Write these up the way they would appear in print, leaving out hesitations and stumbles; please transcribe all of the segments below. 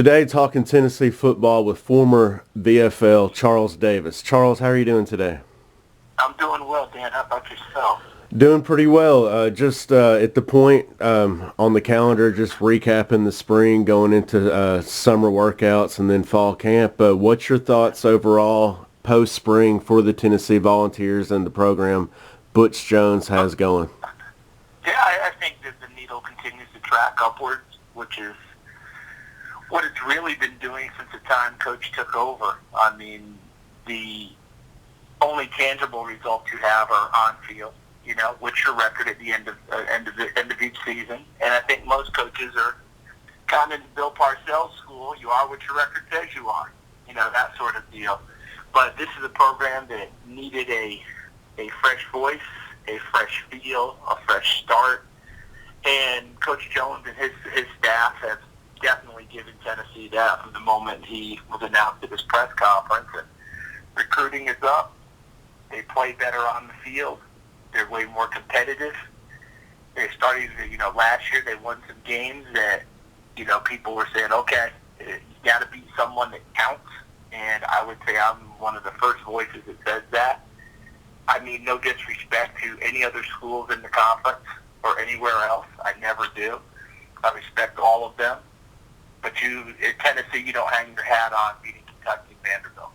Today, talking Tennessee football with former VFL Charles Davis. Charles, how are you doing today? I'm doing well, Dan. How about yourself? Doing pretty well. Just at the point on the calendar, just recapping the spring, going into summer workouts and then fall camp. What's your thoughts overall post-spring for the Tennessee Volunteers and the program Butch Jones has going? Yeah, I think that the needle continues to track upwards, which is what it's really been doing since the time Coach took over. I mean, the only tangible results you have are on field. You know, what's your record at the end of each season? And I think most coaches are kind of in Bill Parcells' school. You are what your record says you are. You know, that sort of deal. But this is a program that needed a fresh voice, a fresh feel, a fresh start. And Coach Jones and his staff have definitely given Tennessee that from the moment he was announced at his press conference. And recruiting is up. They play better on the field. They're way more competitive. They're starting to, last year they won some games that, people were saying, okay, you got to beat someone that counts. And I would say I'm one of the first voices that says that. I mean, no disrespect to any other schools in the conference or anywhere else. I never do. I respect all of them. But in Tennessee, you don't hang your hat on beating Kentucky and Vanderbilt.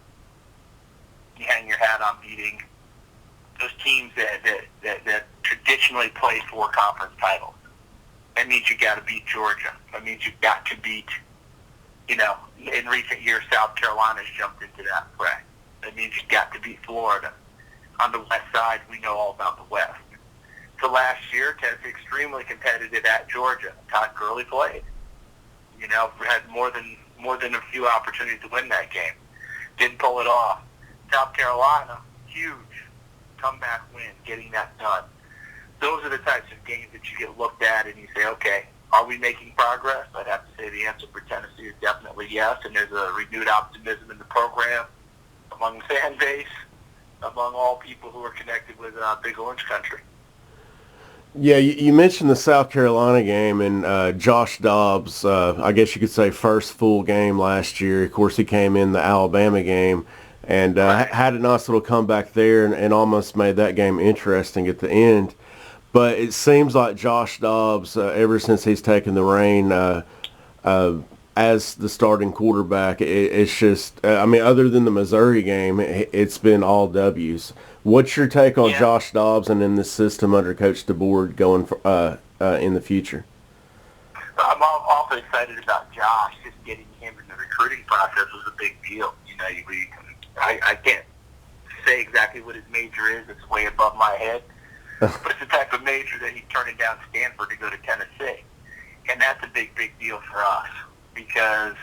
You hang your hat on beating those teams that traditionally play for conference titles. That means you got to beat Georgia. That means you've got to beat, in recent years, South Carolina's jumped into that fray. That means you've got to beat Florida. On the west side, we know all about the west. So last year, Tennessee extremely competitive at Georgia. Todd Gurley played. We had more than a few opportunities to win that game. Didn't pull it off. South Carolina, huge comeback win, getting that done. Those are the types of games that you get looked at and you say, okay, are we making progress? I'd have to say the answer for Tennessee is definitely yes, and there's a renewed optimism in the program, among the fan base, among all people who are connected with Big Orange Country. Yeah, you mentioned the South Carolina game and Josh Dobbs, I guess you could say first full game last year. Of course, he came in the Alabama game and had a nice little comeback there and almost made that game interesting at the end. But it seems like Josh Dobbs, ever since he's taken the reign as the starting quarterback, it's just, other than the Missouri game, it's been all W's. What's your take on Josh Dobbs and in this system under Coach DeBoer going for, in the future? I'm also excited about Josh. Just getting him in the recruiting process was a big deal. I can't say exactly what his major is. It's way above my head. But it's the type of major that he's turning down Stanford to go to Tennessee. And that's a big, big deal for us. Because,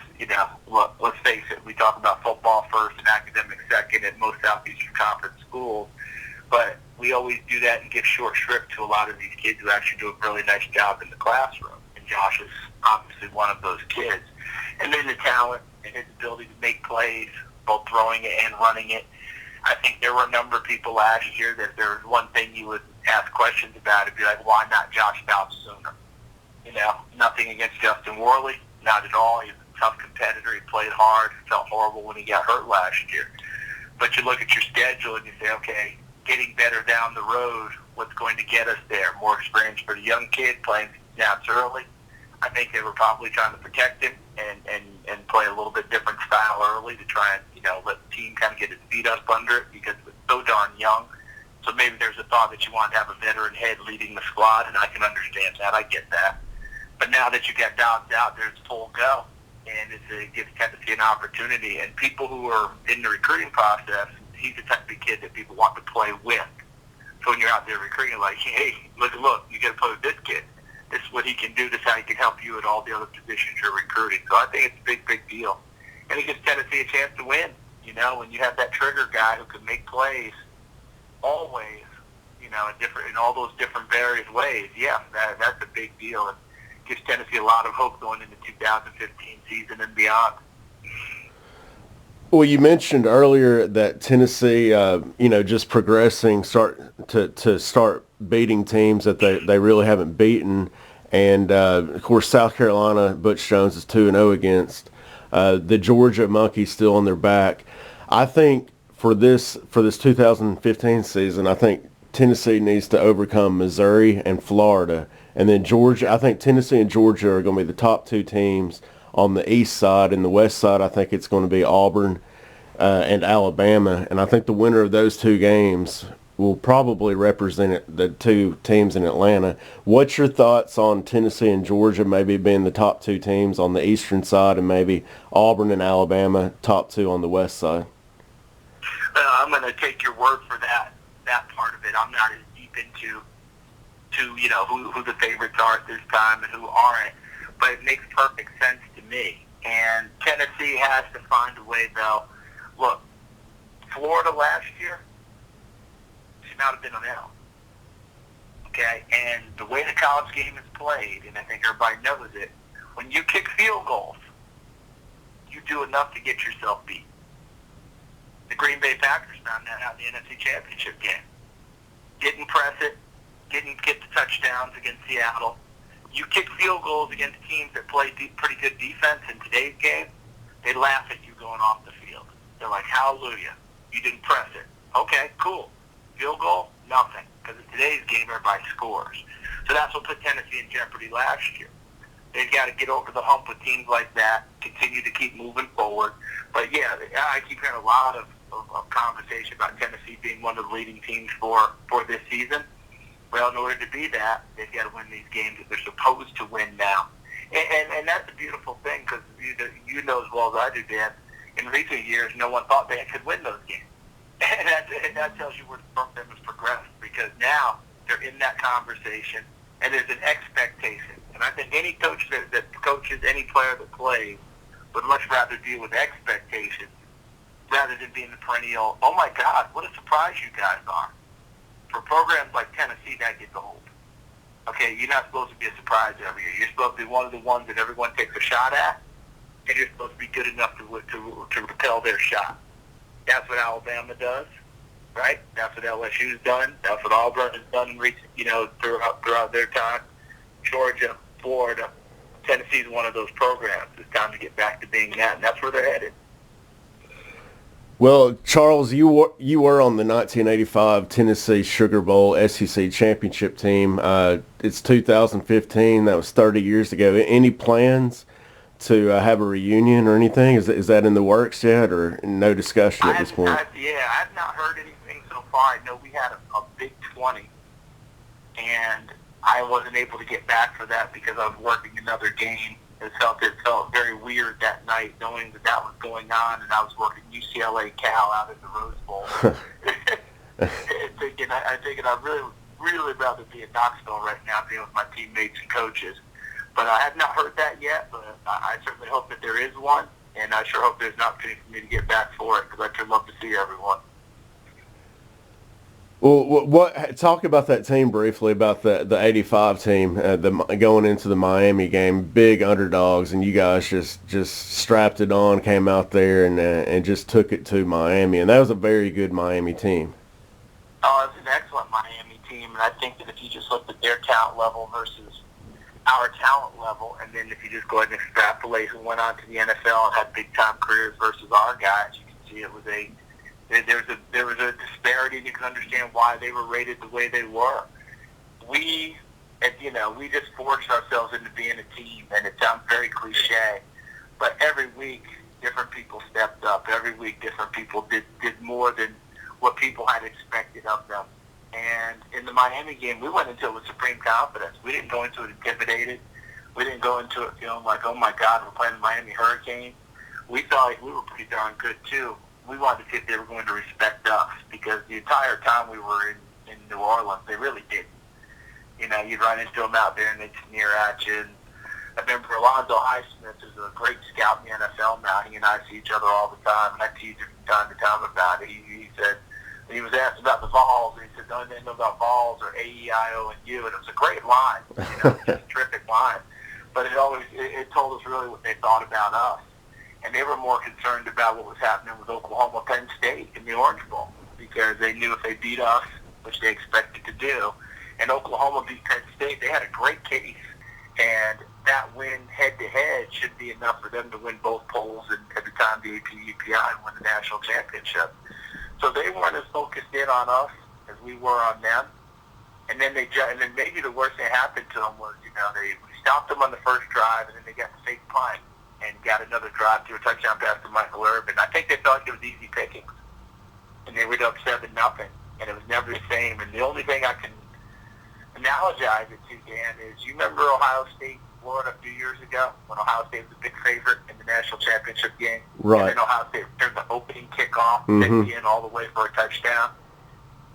look, let's face it, we talk about football first and academics second at most Southeastern Conference schools. But we always do that and give short shrift to a lot of these kids who actually do a really nice job in the classroom. And Josh is obviously one of those kids. And then the talent and his ability to make plays, both throwing it and running it. I think there were a number of people last year that if there was one thing you would ask questions about, it'd be like, why not Josh Dobbs sooner? Nothing against Justin Worley, not at all. He's a tough competitor. He played hard. Felt horrible when he got hurt last year. But you look at your schedule and you say, okay, getting better down the road, what's going to get us there? More experience for the young kid, playing snaps early. I think they were probably trying to protect him and play a little bit different style early to try and, let the team kind of get its feet up under it because it was so darn young. So maybe there's a thought that you want to have a veteran head leading the squad, and I can understand that. I get that. But now that you got Dobbs out there, it's full go. And it gives Tennessee an opportunity. And people who are in the recruiting process, he's the type of kid that people want to play with. So when you're out there recruiting, like, hey, look, you got to play with this kid. This is what he can do. This is how he can help you at all the other positions you're recruiting. So I think it's a big, big deal. And it gives Tennessee a chance to win. When you have that trigger guy who can make plays always, in all those different various ways, that's a big deal. And gives Tennessee a lot of hope going into 2015 season and beyond. Well, you mentioned earlier that Tennessee, just progressing, start beating teams that they really haven't beaten, and of course South Carolina, Butch Jones is 2-0 against. the Georgia monkey still on their back. I think for this 2015 season, I think Tennessee needs to overcome Missouri and Florida, and then Georgia. I think Tennessee and Georgia are going to be the top two teams on the east side. And the west side, I think it's going to be Auburn and Alabama. And I think the winner of those two games will probably represent the two teams in Atlanta. What's your thoughts on Tennessee and Georgia maybe being the top two teams on the eastern side, and maybe Auburn and Alabama top two on the west side? I'm going to take your word for that part of it. I'm not as deep into who the favorites are at this time and who aren't, but it makes perfect sense to me. And Tennessee has to find a way, though. Look, Florida last year should not have been an L. Okay? And the way the college game is played, and I think everybody knows it, when you kick field goals, you do enough to get yourself beat. The Green Bay Packers found that out in the NFC Championship game. Didn't press it, didn't get the touchdowns against Seattle. You kick field goals against teams that play pretty good defense in today's game, they laugh at you going off the field. They're like, hallelujah, you didn't press it. Okay, cool. Field goal? Nothing. Because in today's game, everybody scores. So that's what put Tennessee in jeopardy last year. They've got to get over the hump with teams like that, continue to keep moving forward. But, yeah, I keep hearing a lot of conversation about Tennessee being one of the leading teams for this season. Well, in order to be that, they've got to win these games that they're supposed to win now. And that's a beautiful thing, because you know as well as I do, Dan, in recent years, no one thought they could win those games. And that tells you where the program has progressed, because now they're in that conversation, and there's an expectation. And I think any coach that coaches any player that plays would much rather deal with expectations rather than being the perennial, oh my God, what a surprise you guys are. For programs like Tennessee, that gets old. Okay, you're not supposed to be a surprise every year. You're supposed to be one of the ones that everyone takes a shot at, and you're supposed to be good enough to repel their shot. That's what Alabama does, right? That's what LSU's done. That's what Auburn has done in recent, throughout their time. Georgia, Florida, Tennessee's one of those programs. It's time to get back to being that, and that's where they're headed. Well, Charles, you were on the 1985 Tennessee Sugar Bowl SEC championship team. It's 2015. That was 30 years ago. Any plans to have a reunion or anything? Is that in the works yet, or no discussion at this point? I've not heard anything so far. I know we had a Big 20, and I wasn't able to get back for that because I was working another game. It felt very weird that night knowing that was going on, and I was working UCLA Cal out in the Rose Bowl. I thinking I'd really rather be in Knoxville right now, being with my teammates and coaches. But I have not heard that yet, but I certainly hope that there is one, and I sure hope there's an opportunity for me to get back for it, because I'd sure love to see everyone. Well, talk about that team briefly, about the 85 team going into the Miami game, big underdogs, and you guys just strapped it on, came out there and just took it to Miami, and that was a very good Miami team. Oh, it was an excellent Miami team, and I think that if you just looked at their talent level versus our talent level, and then if you just go ahead and extrapolate who went on to the NFL and had big-time careers versus our guys, you can see it was there was a disparity, and you can understand why they were rated the way they were. We just forced ourselves into being a team, and it sounds very cliche, but every week different people stepped up. Every week different people did more than what people had expected of them. And in the Miami game, we went into it with supreme confidence. We didn't go into it intimidated. We didn't go into it feeling like, oh my God, we're playing the Miami Hurricanes. We felt like we were pretty darn good too. We wanted to see if they were going to respect us, because the entire time we were in New Orleans, they really didn't. You'd run into them out there and they'd sneer at you. And I remember Alonzo Highsmith is a great scout in the NFL now. He and I see each other all the time, and I tease him from time to time about it. He said, he was asked about the Vols, and he said, don't they know about Vols or A-E-I-O-U? And it was a great line, just a terrific line. But it told us really what they thought about us. And they were more concerned about what was happening with Oklahoma Penn State in the Orange Bowl, because they knew if they beat us, which they expected to do, and Oklahoma beat Penn State, they had a great case. And that win head-to-head should be enough for them to win both polls and at the time the AP-UPI and win the national championship. So they weren't as focused in on us as we were on them. And then maybe the worst thing happened to them was, we stopped them on the first drive, and then they got the fake punt and got another drive to a touchdown pass to Michael Irvin. I think they thought it was easy pickings, and they were up 7-0, and it was never the same. And the only thing I can analogize it to, Dan, is you remember Ohio State, Florida a few years ago when Ohio State was a big favorite in the national championship game, right? And then Ohio State turned the opening kickoff, in all the way for a touchdown,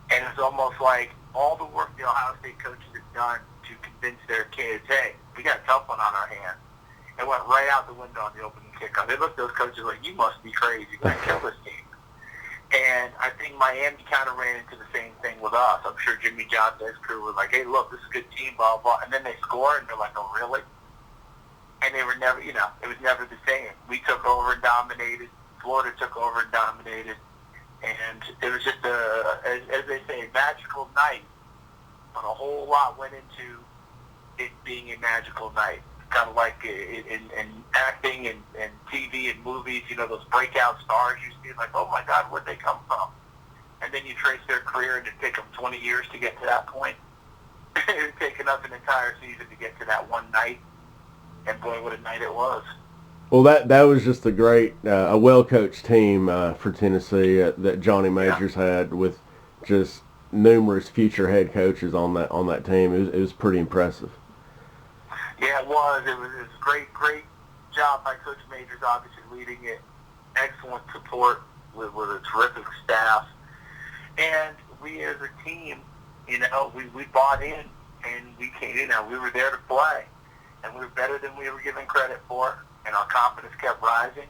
and it's almost like all the work the Ohio State coaches have done to convince their kids, hey, we got a tough one on our hands. It went right out the window on the opening kickoff. They looked at those coaches like, you must be crazy. You're going to kill this team. And I think Miami kind of ran into the same thing with us. I'm sure Jimmy Johnson's crew was like, hey, look, this is a good team, blah, blah. And then they score, and they're like, oh, really? And they were never, it was never the same. We took over and dominated. Florida took over and dominated. And it was just as they say, a magical night. But a whole lot went into it being a magical night. Kind of like in acting and TV and movies, those breakout stars you see, like, oh my God, where'd they come from? And then you trace their career, and it took them 20 years to get to that point. It's taken us an entire season to get to that one night, and boy, what a night it was. Well, that was just a great, a well-coached team for Tennessee that Johnny Majors had, with just numerous future head coaches on that team. It was pretty impressive. Yeah, it was. It was a great job by Coach Majors, obviously leading it. Excellent support with a terrific staff. And we as a team, we bought in, and we came, we were there to play. And we were better than we were given credit for, and our confidence kept rising.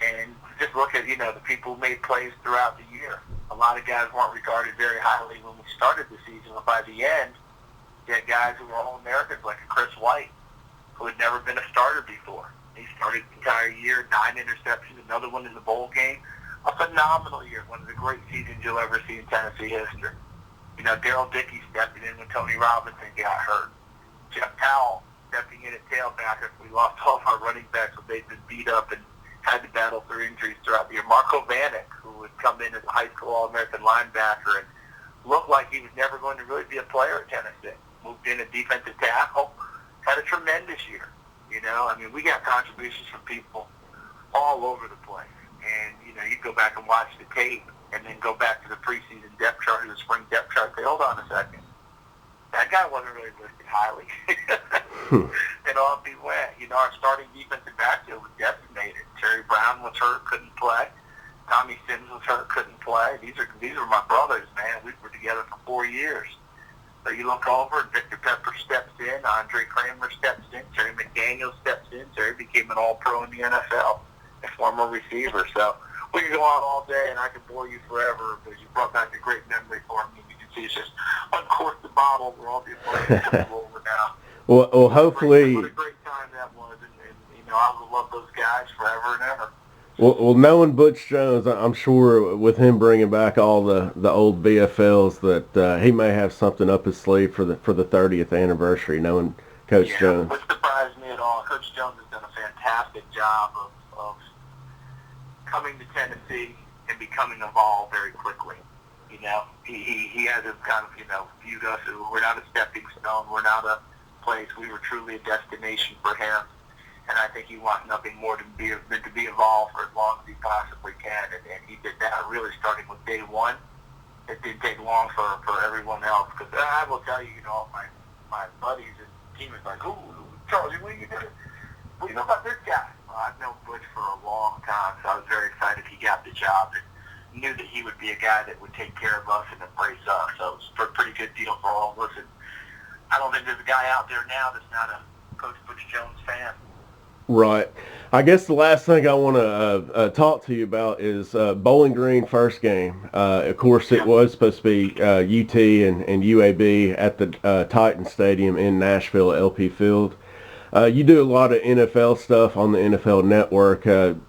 And just look at, the people who made plays throughout the year. A lot of guys weren't regarded very highly when we started the season, but by the end, you had guys who were All-Americans, like a Chris White, who had never been a starter before. He started the entire year, 9 interceptions, another one in the bowl game. A phenomenal year, one of the great seasons you'll ever see in Tennessee history. Darryl Dickey stepping in when Tony Robinson got hurt. Jeff Powell stepping in at tailback after we lost all of our running backs when they'd been beat up and had to battle through injuries throughout the year. Marco Vanek, who would come in as a high school All-American linebacker and looked like he was never going to really be a player at Tennessee. Moved in at defensive tackle, had a tremendous year. We got contributions from people all over the place. And, you go back and watch the tape and then go back to the preseason depth chart or the spring depth chart. Say, hold on a second. That guy wasn't really listed highly. And off he went. Our starting defensive backfield was decimated. Terry Brown was hurt, couldn't play. Tommy Sims was hurt, couldn't play. These are my brothers, man. We were together for 4 years. So you look over, and Victor Pepper steps in, Andre Kramer steps in, Terry McDaniel steps in. Terry became an All-Pro in the NFL, a former receiver. So we can go on all day, and I could bore you forever, because you brought back a great memory for me. You can see it's just uncork the bottle where all the emotions come over now. Well, hopefully. What a great time that was, and I will love those guys forever and ever. Well, knowing Butch Jones, I'm sure with him bringing back all the old BFLs that he may have something up his sleeve for the 30th anniversary. Knowing Coach Jones, it wouldn't surprise me at all. Coach Jones has done a fantastic job of coming to Tennessee and becoming involved very quickly. He hasn't kind of viewed us as we're not a stepping stone, we're not a place. We were truly a destination for him. And I think he wants nothing more than to be involved for as long as he possibly can. And he did that really starting with day one. It didn't take long for everyone else. Because I will tell you, all my buddies and teammates like, ooh, Charlie, what are you doing? What do you know about this guy? Well, I've known Butch for a long time, so I was very excited he got the job and knew that he would be a guy that would take care of us and embrace us. So it was a pretty good deal for all of us. And I don't think there's a guy out there now that's not a Coach Butch Jones fan. Right. I guess the last thing I want to talk to you about is Bowling Green first game. Of course, it was supposed to be UT and UAB at the Titan Stadium in Nashville at LP Field. You do a lot of NFL stuff on the NFL Network.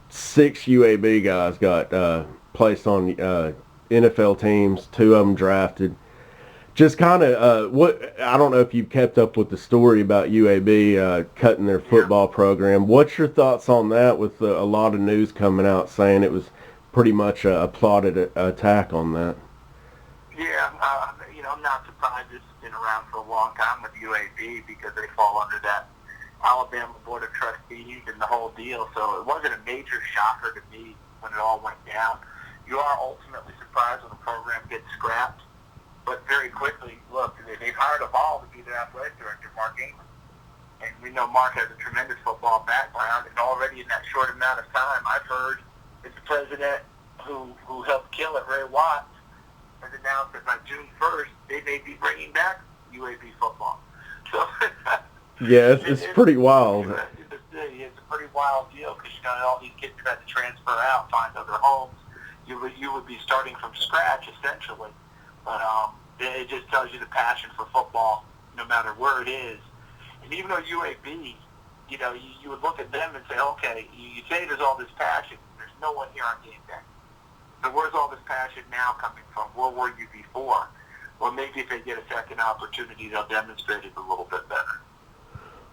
6 UAB guys got placed on NFL teams, 2 of them drafted. Just kind of what I don't know if you've kept up with the story about UAB cutting their football program. What's your thoughts on that? With a lot of news coming out saying it was pretty much a plotted attack on that. Yeah, I'm not surprised. This has been around for a long time with UAB because they fall under that Alabama Board of Trustees and the whole deal. So it wasn't a major shocker to me when it all went down. You are ultimately surprised when the program gets scrapped, but very quickly, look, they've hired a ball to be their athletic director, Mark Ingram. And we know Mark has a tremendous football background, and already in that short amount of time, I've heard that the president who helped kill it, Ray Watts, has announced that by June 1st, they may be bringing back UAB football. So yeah, it's pretty wild. It's a pretty wild deal because, all these kids have had to transfer out, find other homes. You would be starting from scratch, essentially. But it just tells you the passion for football, no matter where it is. And even though UAB, you would look at them and say, okay, you say there's all this passion. There's no one here on game day. So where's all this passion now coming from? Where were you before? Well, maybe if they get a second opportunity, they'll demonstrate it a little bit better.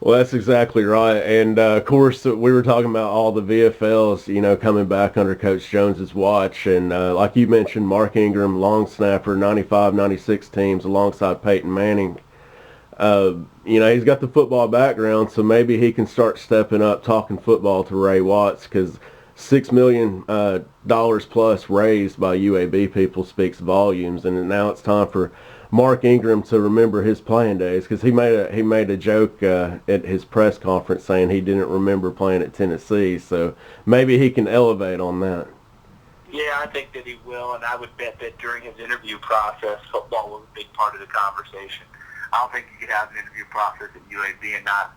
Well, that's exactly right. And, of course, we were talking about all the VFLs, coming back under Coach Jones's watch. And like you mentioned, Mark Ingram, long snapper, 95, 96 teams alongside Peyton Manning. He's got the football background, so maybe he can start stepping up talking football to Ray Watts because $6 million plus raised by UAB people speaks volumes. And now it's time for Mark Ingram to remember his playing days because he made a joke at his press conference saying he didn't remember playing at Tennessee. So maybe he can elevate on that. Yeah, I think that he will, and I would bet that during his interview process, football was a big part of the conversation. I don't think you could have an interview process at UAB and not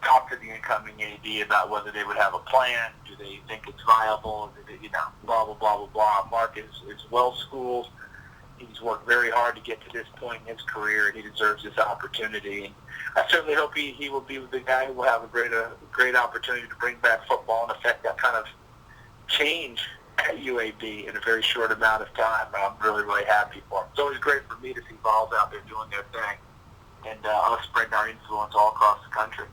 talk to the incoming AD about whether they would have a plan. Do they think it's viable? Blah, blah, blah, blah, blah. Mark is well-schooled. He's worked very hard to get to this point in his career, and he deserves this opportunity. And I certainly hope he will be the guy who will have a great opportunity to bring back football and affect that kind of change at UAB in a very short amount of time. I'm really, really happy for him. It's always great for me to see Vols out there doing their thing and us spreading our influence all across the country.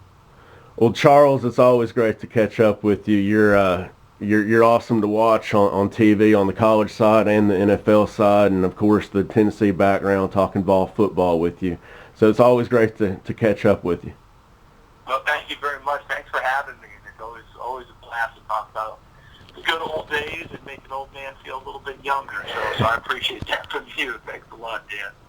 Well, Charles, it's always great to catch up with you. You're awesome to watch on TV on the college side and the NFL side, and of course the Tennessee background talking ball football with you. So it's always great to catch up with you. Well, thank you very much. Thanks for having me. And it's always a blast to talk about the good old days and make an old man feel a little bit younger. So I appreciate that from you. Thanks a lot, Dan.